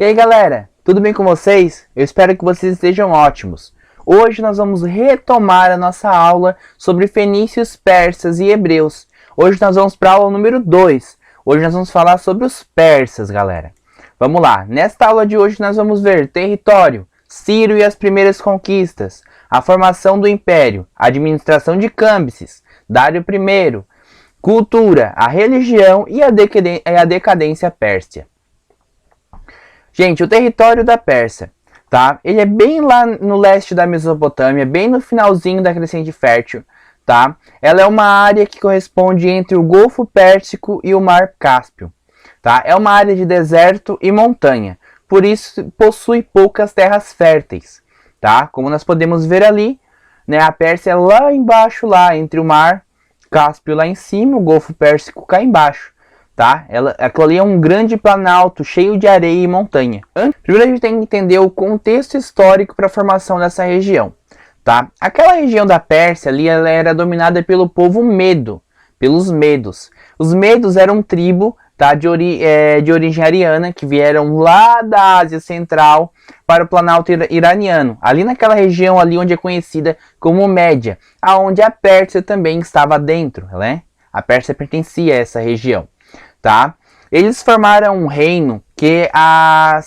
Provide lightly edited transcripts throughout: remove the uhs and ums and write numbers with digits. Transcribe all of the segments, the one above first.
E aí galera, tudo bem com vocês? Eu espero que vocês estejam ótimos. Hoje nós vamos retomar a nossa aula sobre fenícios, persas e hebreus. Hoje nós vamos para a aula número 2. Hoje nós vamos falar sobre os persas, galera. Vamos lá, nesta aula de hoje nós vamos ver território, Ciro e as primeiras conquistas, a formação do império, a administração de Cambises, Dário I, cultura, a religião e a decadência pérsia. Gente, o território da Pérsia, tá? Ele é bem lá no leste da Mesopotâmia, bem no finalzinho da Crescente Fértil, tá? Ela é uma área que corresponde entre o Golfo Pérsico e o Mar Cáspio, tá? É uma área de deserto e montanha, por isso possui poucas terras férteis, tá? Como nós podemos ver ali, né? A Pérsia é lá embaixo, lá entre o Mar Cáspio lá em cima, o Golfo Pérsico cá embaixo. Tá? Aquilo ali é um grande planalto cheio de areia e montanha. Primeiro a gente tem que entender o contexto histórico para a formação dessa região. Tá? Aquela região da Pérsia ali, ela era dominada pelo povo Medo, pelos Medos. Os Medos eram tribo, tá? de origem ariana, que vieram lá da Ásia Central para o planalto iraniano. Ali naquela região ali onde é conhecida como Média, aonde a Pérsia também estava dentro. Né? A Pérsia pertencia a essa região. Tá? Eles formaram um reino que a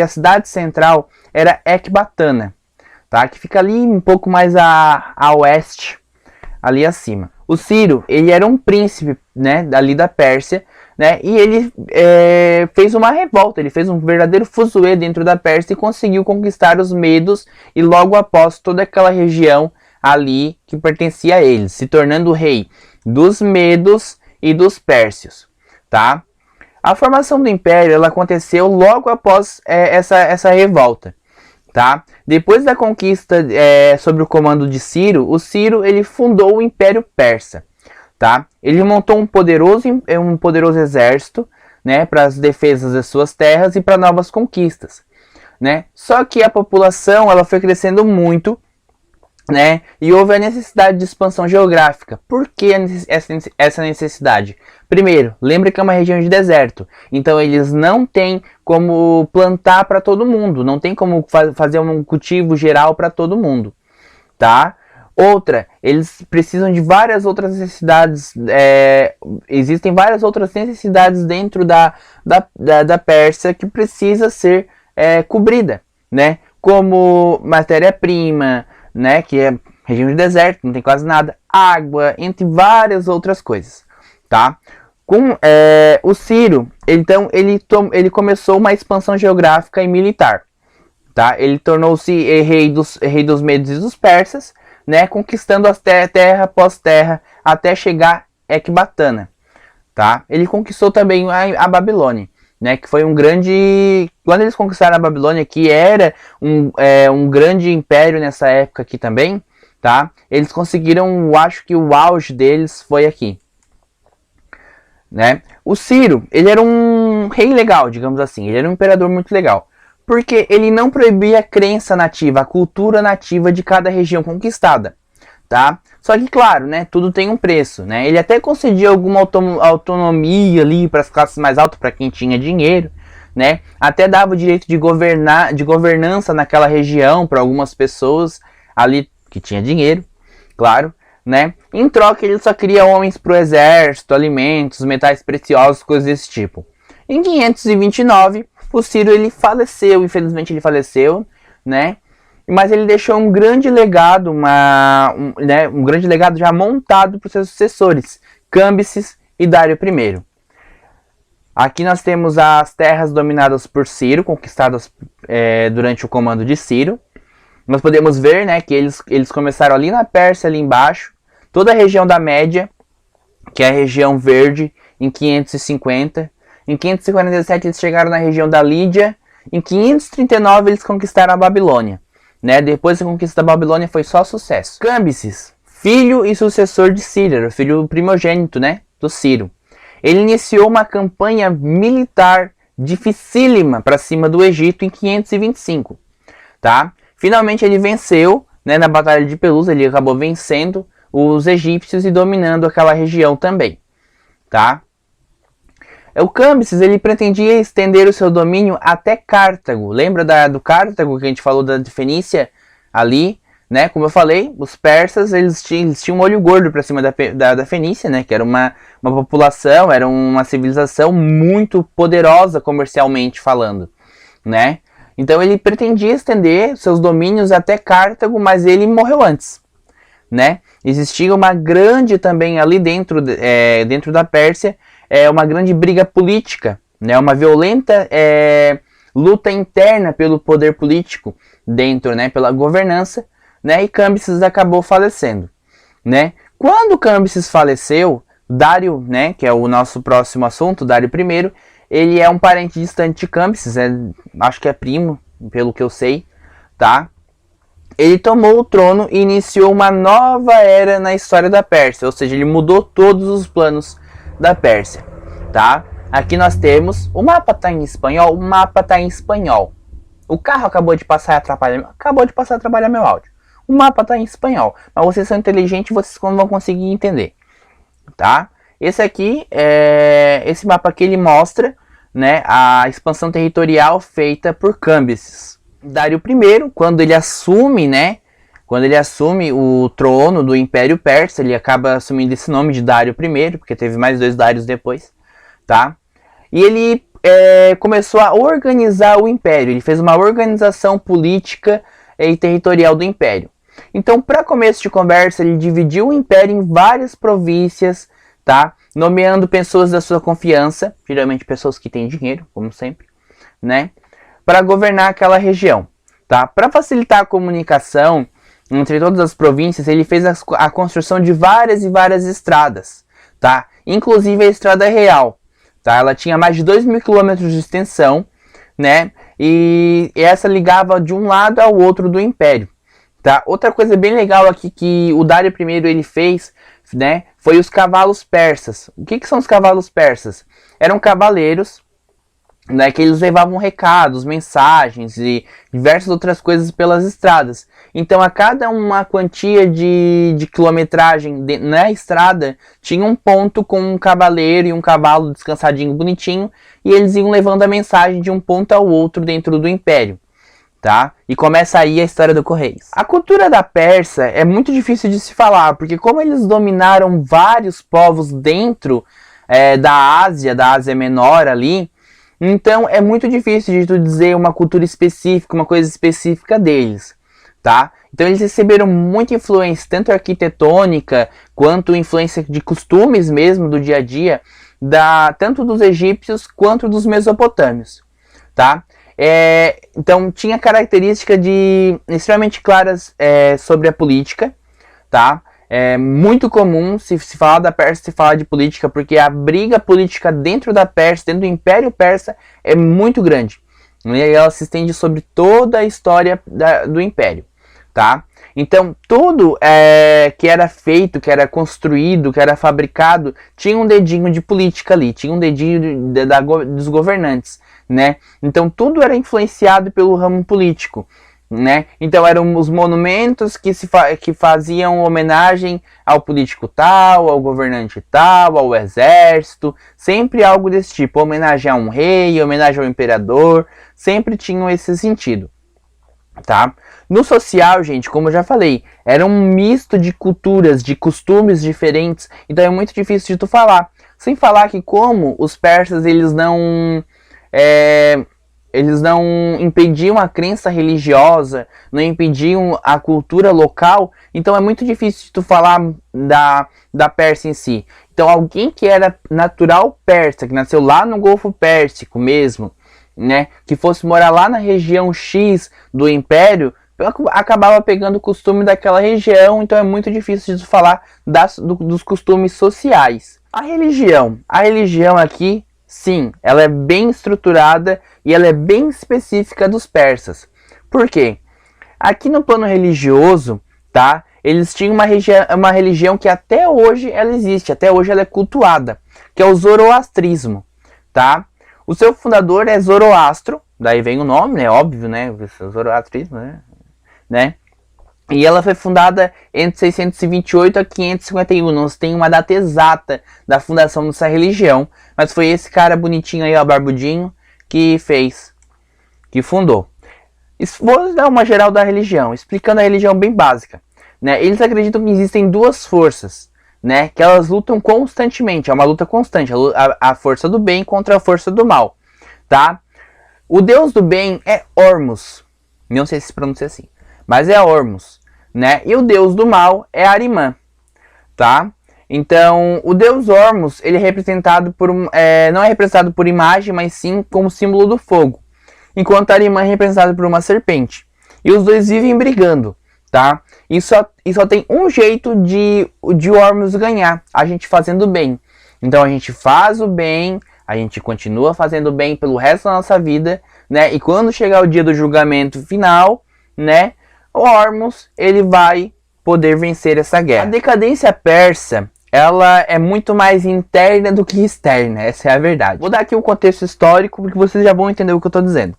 cidade central era Ecbatana, tá? Que fica ali um pouco mais a oeste, ali acima. O Ciro, ele era um príncipe, né, dali da Pérsia, né, e ele fez uma revolta, ele fez um verdadeiro fuzuê dentro da Pérsia e conseguiu conquistar os Medos e logo após toda aquela região ali que pertencia a eles, se tornando o rei dos Medos e dos pérsios, tá? A formação do império ela aconteceu logo após essa revolta, tá? Depois da conquista sob o comando de Ciro, o Ciro ele fundou o Império Persa, tá? Ele montou um poderoso exército, né, para as defesas das suas terras e para novas conquistas, né? Só que a população ela foi crescendo muito, né? E houve a necessidade de expansão geográfica. Por que essa necessidade? Primeiro, lembra que é uma região de deserto, então eles não têm como plantar para todo mundo, não tem como fazer um cultivo geral para todo mundo, tá? Outra, eles precisam de várias outras necessidades, existem várias outras necessidades dentro da Pérsia que precisa ser cobrida, né? Como matéria-prima, né, que é região de deserto, não tem quase nada, água, entre várias outras coisas, tá? Com o Ciro, então, ele começou uma expansão geográfica e militar, tá? Ele tornou-se rei dos Medos e dos Persas, né, conquistando as terra após terra até chegar a Ecbatana, tá? Ele conquistou também a Babilônia, né, que foi um grande... Quando eles conquistaram a Babilônia, que era um grande império nessa época aqui também, tá? Eles conseguiram, eu acho que o auge deles foi aqui, né? O Ciro, ele era um rei legal, digamos assim, ele era um imperador muito legal, porque ele não proibia a crença nativa, a cultura nativa de cada região conquistada, tá? Só que, claro, né, tudo tem um preço, né? Ele até concedia alguma autonomia ali para as classes mais altas, para quem tinha dinheiro, né? Até dava o direito de governança naquela região para algumas pessoas ali que tinha dinheiro, claro, né? Em troca, ele só queria homens para o exército, alimentos, metais preciosos, coisas desse tipo. Em 529, o Ciro ele faleceu, infelizmente ele faleceu, né? Mas ele deixou um grande legado, um grande legado já montado para os seus sucessores, Cambises e Dário I. Aqui nós temos as terras dominadas por Ciro, conquistadas durante o comando de Ciro. Nós podemos ver, né, que eles começaram ali na Pérsia, ali embaixo, toda a região da Média, que é a região verde, em 550. Em 547 eles chegaram na região da Lídia. Em 539 eles conquistaram a Babilônia. Né? Depois da conquista da Babilônia foi só sucesso. Cambises, filho e sucessor de Ciro, filho primogênito, né, do Ciro. Ele iniciou uma campanha militar dificílima para cima do Egito em 525, tá? Finalmente ele venceu, né, na Batalha de Pelusa, ele acabou vencendo os egípcios e dominando aquela região também, tá? O Cambyses, ele pretendia estender o seu domínio até Cartago. Lembra do Cartago que a gente falou da Fenícia ali, né? Como eu falei, os persas, eles tinham um olho gordo para cima da Fenícia, né? Que era uma população, era uma civilização muito poderosa comercialmente falando, né? Então ele pretendia estender seus domínios até Cartago, mas ele morreu antes, né? Existia uma grande também ali dentro da Pérsia, uma grande briga política, né? Uma violenta luta interna pelo poder político dentro, né? Pela governança, né? E Cambyses acabou falecendo, né? Quando Cambyses faleceu, Dário, né? Que é o nosso próximo assunto, Dário I, ele é um parente distante de Cambyses, acho que é primo, pelo que eu sei, tá? Ele tomou o trono e iniciou uma nova era na história da Pérsia, ou seja, ele mudou todos os planos da Pérsia, tá? Aqui nós temos, o mapa tá em espanhol, O carro acabou de passar a atrapalhar meu áudio. O mapa tá em espanhol, mas vocês são inteligentes, vocês não vão conseguir entender, tá? Esse mapa aqui ele mostra, né, a expansão territorial feita por Cambyses. Dário I, quando ele assume, né, o trono do Império Persa, ele acaba assumindo esse nome de Dário I, porque teve mais 2 Dários depois, tá? E ele começou a organizar o Império, ele fez uma organização política e territorial do Império. Então, para começo de conversa, ele dividiu o Império em várias províncias, tá? Nomeando pessoas da sua confiança, geralmente pessoas que têm dinheiro, como sempre, né? Para governar aquela região, tá? Para facilitar a comunicação entre todas as províncias, ele fez a construção de várias e várias estradas, tá? Inclusive a Estrada Real, tá? Ela tinha mais de 2.000 quilômetros de extensão, né? E essa ligava de um lado ao outro do Império, tá? Outra coisa bem legal aqui que o Dário I ele fez, né? Foi os cavalos persas. O que são os cavalos persas? Eram cavaleiros, né, que eles levavam recados, mensagens e diversas outras coisas pelas estradas. Então a cada uma quantia de quilometragem na estrada tinha um ponto com um cavaleiro e um cavalo descansadinho, bonitinho, e eles iam levando a mensagem de um ponto ao outro dentro do Império, tá? E começa aí a história do Correios. A cultura da Pérsia é muito difícil de se falar, porque como eles dominaram vários povos dentro da Ásia Menor ali, então é muito difícil de tu dizer uma cultura específica, uma coisa específica deles, tá? Então eles receberam muita influência, tanto arquitetônica, quanto influência de costumes mesmo do dia a dia, tanto dos egípcios quanto dos mesopotâmios, tá? Então tinha características extremamente claras sobre a política, tá? É muito comum se falar da Pérsia, se falar de política, porque a briga política dentro da Pérsia, dentro do Império Persa, é muito grande. E ela se estende sobre toda a história do Império, tá? Então, tudo que era feito, que era construído, que era fabricado, tinha um dedinho de política ali, tinha um dedinho dos governantes, né? Então, tudo era influenciado pelo ramo político, né? Então eram os monumentos que faziam homenagem ao político tal, ao governante tal, ao exército, sempre algo desse tipo, homenagem a um rei, homenagem ao imperador, sempre tinham esse sentido, tá? No social, gente, como eu já falei, era um misto de culturas, de costumes diferentes, então é muito difícil de tu falar, sem falar que como os persas eles não impediam a crença religiosa, não impediam a cultura local, então é muito difícil de tu falar da Pérsia em si. Então alguém que era natural persa, que nasceu lá no Golfo Pérsico mesmo, né, que fosse morar lá na região X do Império, acabava pegando o costume daquela região, então é muito difícil de tu falar dos costumes sociais. A religião aqui, sim, ela é bem estruturada e ela é bem específica dos persas. Por quê? Aqui no plano religioso, tá? Eles tinham uma religião que até hoje ela existe, até hoje ela é cultuada, que é o zoroastrismo, tá? O seu fundador é Zoroastro, daí vem o nome, né? Óbvio, né? Zoroastrismo, né? E ela foi fundada entre 628 a 551. Não se tem uma data exata da fundação dessa religião, mas foi esse cara bonitinho aí, ó, barbudinho, que fundou. Vou dar uma geral da religião, explicando a religião bem básica, né? Eles acreditam que existem duas forças, né? Que elas lutam constantemente, é uma luta constante, a força do bem contra a força do mal, tá? O deus do bem é Ormus, não sei se se pronuncia assim, mas é Ormus, né? E o deus do mal é Arimã, tá? Então, o deus Ormus, ele é representado não é representado por imagem, mas sim como símbolo do fogo, enquanto Arimã é representado por uma serpente. E os dois vivem brigando, tá? E só tem um jeito de Ormus ganhar, a gente fazendo bem. Então a gente faz o bem, a gente continua fazendo bem pelo resto da nossa vida, né? E quando chegar o dia do julgamento final, né? O Ormus, ele vai poder vencer essa guerra. A decadência persa, ela é muito mais interna do que externa, essa é a verdade. Vou dar aqui um contexto histórico, porque vocês já vão entender o que eu estou dizendo,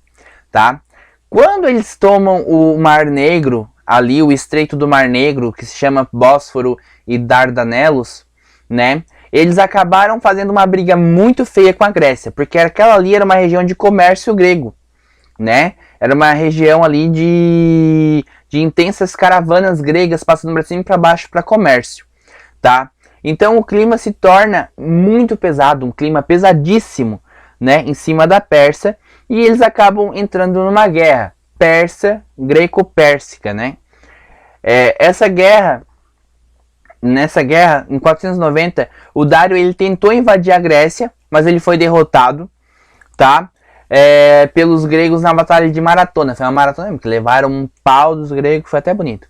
tá? Quando eles tomam o Mar Negro, ali o Estreito do Mar Negro, que se chama Bósforo e Dardanelos, né? Eles acabaram fazendo uma briga muito feia com a Grécia, porque aquela ali era uma região de comércio grego, né? Era uma região ali de intensas caravanas gregas passando para cima e para baixo para comércio, tá? Então o clima se torna muito pesado, um clima pesadíssimo, né, em cima da Pérsia, e eles acabam entrando numa guerra greco-pérsica, né? Nessa guerra, em 490, o Dário ele tentou invadir a Grécia, mas ele foi derrotado, tá? Pelos gregos na Batalha de Maratona. Foi uma maratona mesmo, que levaram um pau dos gregos, foi até bonito,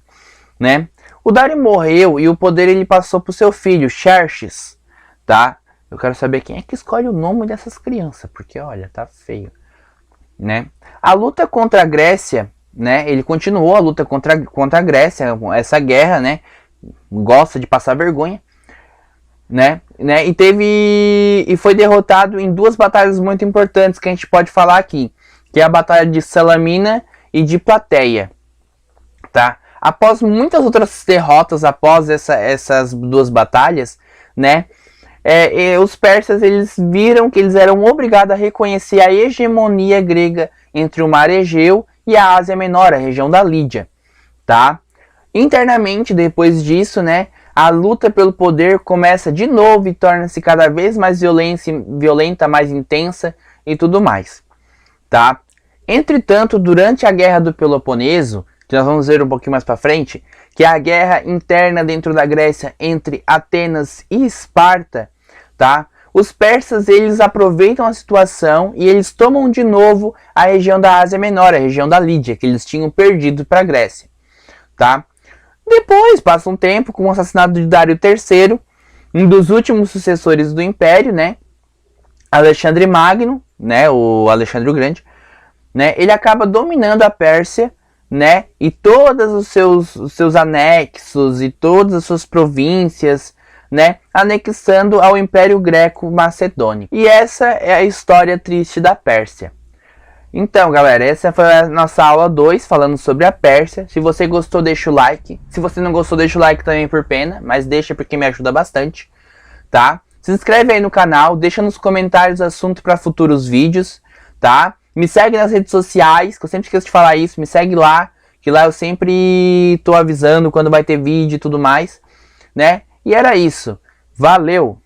né? O Dário morreu e o poder ele passou para o seu filho, Xerxes, tá? Eu quero saber quem é que escolhe o nome dessas crianças, porque olha, tá feio, né? A luta contra a Grécia, né? Ele continuou a luta contra a Grécia, essa guerra, né? Gosta de passar vergonha, né? E foi derrotado em duas batalhas muito importantes que a gente pode falar aqui, que é a batalha de Salamina e de Plateia, tá? Após muitas outras derrotas após essas duas batalhas, né? Os persas eles viram que eles eram obrigados a reconhecer a hegemonia grega entre o Mar Egeu e a Ásia Menor, a região da Lídia, tá? Internamente, depois disso, né, a luta pelo poder começa de novo e torna-se cada vez mais violenta, mais intensa e tudo mais, tá? Entretanto, durante a Guerra do Peloponeso, que nós vamos ver um pouquinho mais para frente, que é a guerra interna dentro da Grécia entre Atenas e Esparta, tá? Os persas eles aproveitam a situação e eles tomam de novo a região da Ásia Menor, a região da Lídia, que eles tinham perdido para a Grécia, tá? Depois, passa um tempo, com o assassinato de Dário III, um dos últimos sucessores do Império, né? Alexandre Magno, né? O Alexandre o Grande, né? Ele acaba dominando a Pérsia, né? E todos os seus anexos e todas as suas províncias, né? Anexando ao Império Greco-Macedônico. E essa é a história triste da Pérsia. Então, galera, essa foi a nossa aula 2, falando sobre a Pérsia. Se você gostou, deixa o like. Se você não gostou, deixa o like também por pena, mas deixa porque me ajuda bastante, tá? Se inscreve aí no canal, deixa nos comentários assunto para futuros vídeos, tá? Me segue nas redes sociais, que eu sempre esqueço de falar isso, me segue lá, que lá eu sempre tô avisando quando vai ter vídeo e tudo mais, né? E era isso. Valeu!